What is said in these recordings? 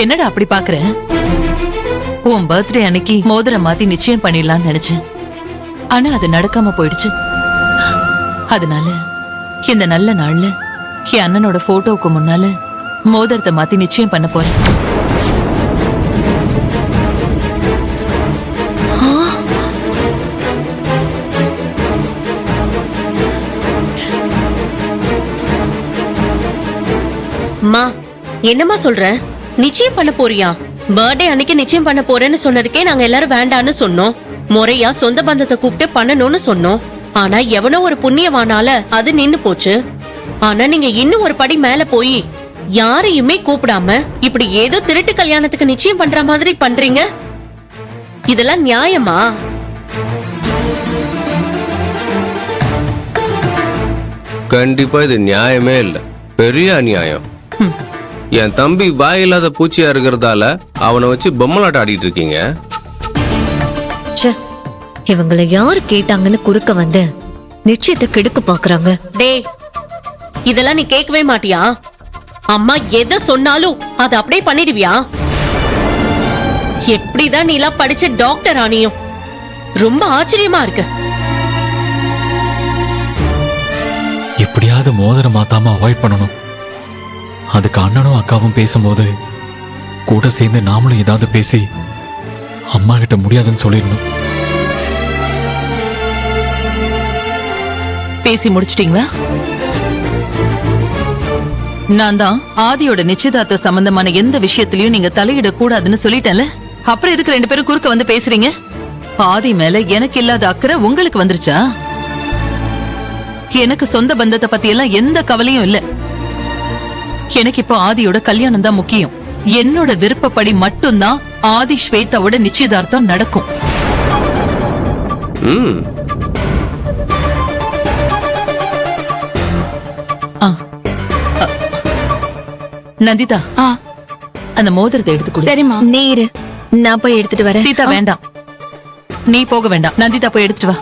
என்னடா அப்படி பாக்குற? உன் பர்த்டே அன்னைக்கு மோதிரம் மாத்தி நிச்சயம் பண்ணிடலாம்னு நினைச்சேன். ஆனா அது நடக்காம போயிடுச்சு. அதனால இந்த நல்ல நாள்ல என் அண்ணனோட போட்டோவுக்கு முன்னால மோதிரத்தை மாத்தி நிச்சயம் பண்ண போறேன். அம்மா, என்னம்மா சொல்ற? நிச்சயம் பண்ண போறியா? பர்த்டே அன்னைக்கு நிச்சயம் பண்ண போறேன்னு சொன்னதுக்கே நாங்க எல்லாரும் வேண்டான்னு சொன்னோம். முறையா சொந்த பந்தத்தை கூப்பிட்டு பண்ணணும்னு சொன்னோம். ஆனா எவனோ ஒரு புண்ணியவானால அது நின்னு போச்சு. ஆனா நீங்க இன்னும் ஒரு படி மேல போய் யாரையுமே கூப்பிடாம இப்படி ஏதோ திருட்டு கல்யாணத்துக்கு நிச்சயம் பண்ற மாதிரி பண்றீங்க. இதெல்லாம் நியாயமா? கண்டிப்பா இது நியாயமே இல்ல, பெரிய அநியாயம். என் தம்பி வாய் இல்லாத பூச்சியா இருக்கிறதால அவனை வச்சு பொம்மலாட்டம் ஆடிட்டு இருக்கீங்க. இவங்களை யாரு கேட்டாங்கன்னு குறுக்க வந்து நிச்சயத்தை கெடுக்க பாக்குறாங்க. டேய், இதெல்லாம் நீ கேட்கவே மாட்டியா? அம்மா எதை சொன்னாலும் அதை அப்படியே பண்ணிடுவியா? எப்படிதான் நீ எல்லாம் படிச்ச டாக்டர் ஆனியும் ரொம்ப ஆச்சரியமா இருக்கு. எப்படியாவது மோதிரம் மாத்தாம அவாய்ட் பண்ணணும். அதுக்கு அண்ணனும் அக்காவும் பேசும்போது கூட சேர்ந்து நாமளும் ஏதாவது பேசி அம்மா கிட்ட முடியாதுன்னு சொல்லிடணும். பேசி முடிச்சிட்டீங்களா? நான் தான் ஆதியோட நிச்சயதார்த்த சம்பந்தமான எந்த விஷயத்திலயும் நீங்க தலையிட கூடாதுன்னு சொல்லிட்டேன்ல. அப்புறம் எதுக்கு ரெண்டு பேரும் குறுக்க வந்து பேசுறீங்க? ஆதி மேல எனக்கு இல்லாத அக்கறை உங்களுக்கு வந்துருச்சா? எனக்கு சொந்த பந்தத்தை பத்தி எல்லாம் எந்த கவலையும் இல்ல. எனக்கு இப்போ ஆதியோட கல்யாணம் தான் முக்கியம். என்னோட விருப்பப்படி மட்டும்தான் ஆதி ஸ்வேதாவோட நிச்சயதார்த்தம் நடக்கும். நந்திதா, அந்த மோதிரத்தை எடுத்துக்கோ. சரிம்மா, நீரு நான் போய் எடுத்துட்டு வரேன். சீதா வேண்டாம், நீ போக வேண்டாம். நந்திதா போய் எடுத்துட்டு வா.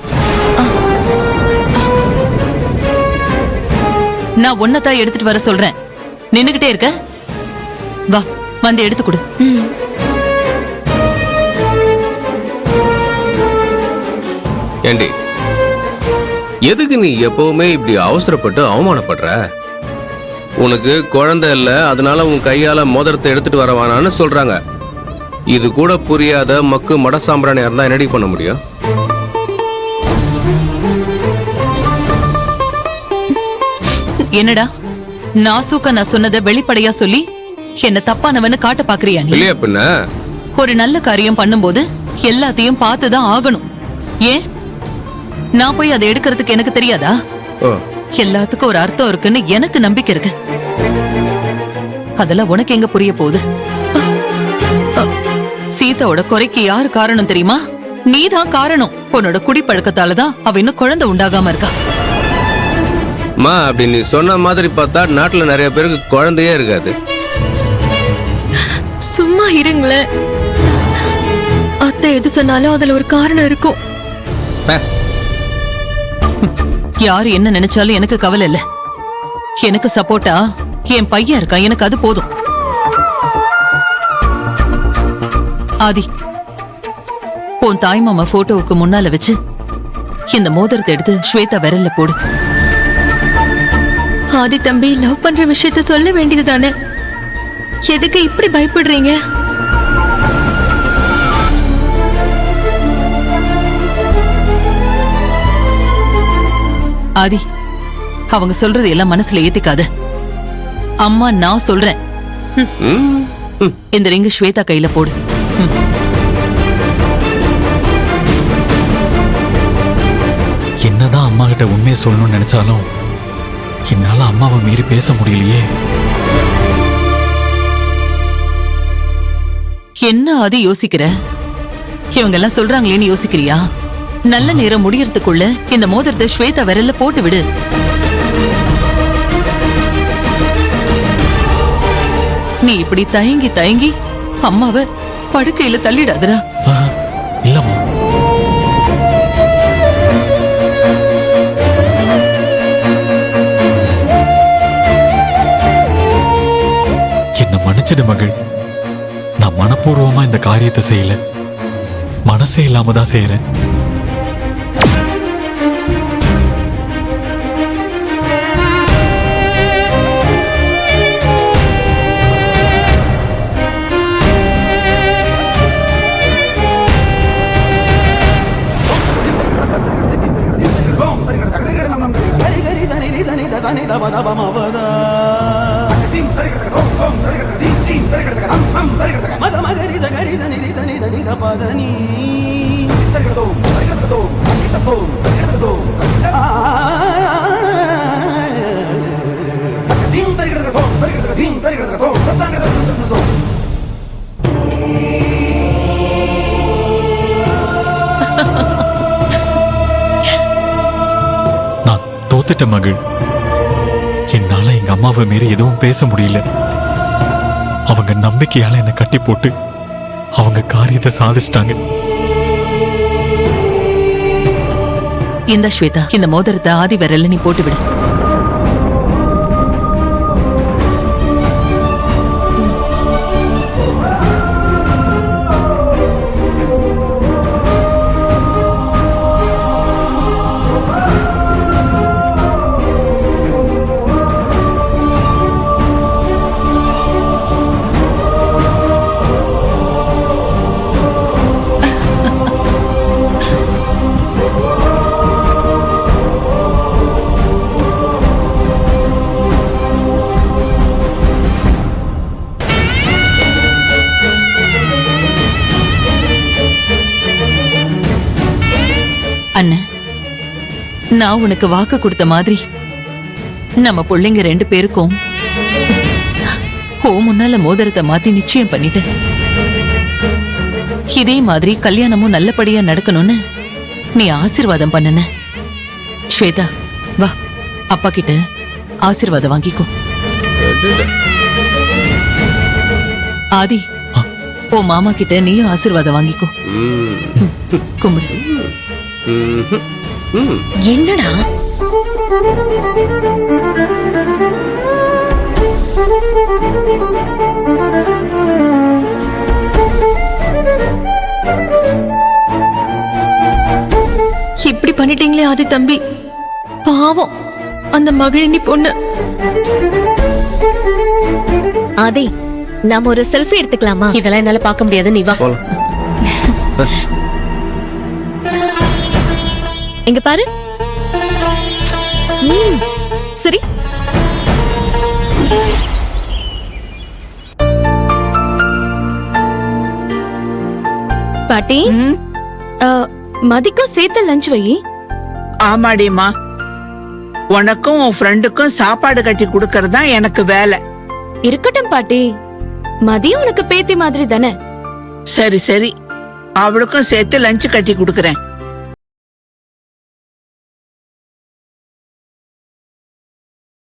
நான் ஒன்னதான் எடுத்துட்டு வர சொல்றேன். நின்னுகிட்டே இருக்க, வா வந்து எடுத்து கொடு. ஏண்டி, எதுக்கு நீ எப்பவுமே இப்படி அவசரப்பட்டு அவமானப்படுற? உனக்கு குழந்தை இல்ல, அதனால உன் கையால மோதிரத்தை எடுத்துட்டு வரவானான்னு சொல்றாங்க. இது கூட புரியாத மக்கு மட சாம்பிராணியா இருந்தா என்னடி பண்ண முடியும்? என்னடா நாசூக்கா நான் சொன்னதை வெளிப்படையா சொல்லி என்ன தப்பானவன்னு காட்ட பாக்குறியா நீ? இல்லையா பின்ன? ஒரு நல்ல காரியம் பண்ணும்போது எல்லாத்தையும் பார்த்துதான் ஆகணும். ஏன் நான் போய் அதை எடுக்கிறதுக்கு எனக்கு தெரியாதா? எல்லாத்துக்கும் ஒரு அர்த்தம் இருக்குன்னு எனக்கு நம்பிக்கை இருக்கு. அதெல்லாம் உனக்கு எங்க புரிய போகுது? சீதாவோட குறைக்கு யாரு காரணம் தெரியுமா? நீதான் காரணம். உன்னோட குடிப்பழக்கத்தாலதான் அவ இன்னும் குழந்தை உண்டாகாம இருக்கா. மா, அப்படி நீ சொன்ன மாதிரி பார்த்தா நாட்டுல நிறைய பேருக்கு குழந்தையே இருக்காது. சும்மா இருங்களேன். அத்தை எது சொன்னாலும் அதுல ஒரு காரணம் இருக்கும். யாரு என்ன நினைச்சாலும் எனக்கு கவலை இல்ல. எனக்கு சப்போர்ட்டா என் பையன் இருக்கான், எனக்கு அது போதும். ஆதி, உன் தாய் மாமா போட்டோவுக்கு முன்னால வச்சு இந்த மோதிரத்தை எடுத்து ஸ்வேதா விரல்ல போடு. ஆதி தம்பி லவ் பண்ற விஷயத்த சொல்ல வேண்டியது தானே? எதுக்கு இப்படி பயப்படுறீங்க? ஆதி, அவங்க சொல்றது எல்லாம் மனசுல ஏத்திக்காத. அம்மா நான் சொல்றேன். இந்த ரிங்கு ஸ்வேதா கையில போடு. என்னதான் அம்மா கிட்ட உண்மையை சொல்லணும்னு நினைச்சாலும் என்னால அம்மாவை மீறி பேச முடியலையே. என்ன ஆதி யோசிக்கிற? இவங்க எல்லாம் சொல்றாங்களேன்னு யோசிக்கிறியா? நல்ல நேரம் முடியறதுக்குள்ள இந்த மோதிரத்தை ஸ்வேதா விரல்ல போட்டு விடு. நீ இப்படி தயங்கி தயங்கி அம்மாவை படுக்கையில தள்ளிடாதடா. இல்லம்மா, என்ன மன்னிச்சிடு மகள். நான் மனப்பூர்வமா இந்த காரியத்தை செய்யல, மனசே இல்லாம தான் செய்யறேன். நான் தோத்துட்ட மகள். என்னால எங்க அம்மாவை மீறி எதுவும் பேச முடியல. அவங்க நம்பிக்கையால என்னை கட்டி போட்டு அவங்க காரியத்தை சாதிச்சிட்டாங்க. இந்த ஸ்வேதா, இந்த மோதிரத்தை ஆதி விரல்ல நீ போட்டு விடு. அண்ணன், நான் உனக்கு வாக்கு கொடுத்த மாதிரி நம்ம பிள்ளைங்க 2 பேருக்கும் முன்னால மோதிரத்தை மாத்தி நிச்சயம் பண்ணிட்டேன். இதே மாதிரி கல்யாணமும் நல்லபடியா நடக்கணும்னு நீ ஆசீர்வாதம் பண்ணன. ஸ்வேதா, வா, அப்பா கிட்ட ஆசீர்வாதம் வாங்கிக்கோ. ஆதி, ஓ மாமா கிட்ட நீயும் ஆசீர்வாதம் வாங்கிக்கோ. கும்பிடு. என்னடா இப்படி பண்ணிட்டீங்களே ஆதி தம்பி, பாவம் அந்த மகிழினி பொண்ணு. ஆதி, நாம ஒரு செல்ஃபி எடுத்துக்கலாமா? இதெல்லாம் என்னால பார்க்க முடியாது, நீ வா. இங்க பாரு. சரி. பாட்டி, மதிக்கும் சேர்த்து லஞ்ச் வை. ஆமாடிமா, உனக்கும் உன் ஃப்ரெண்டுக்கும் சாப்பாடு கட்டி கொடுக்கறதா எனக்கு வேலை. இருக்கட்டும் பாட்டி, மதியம் உனக்கு பேத்தி மாதிரி தானே. சரி சரி, அவளுக்கும் சேர்த்து லஞ்ச் கட்டி கொடுக்கறேன்.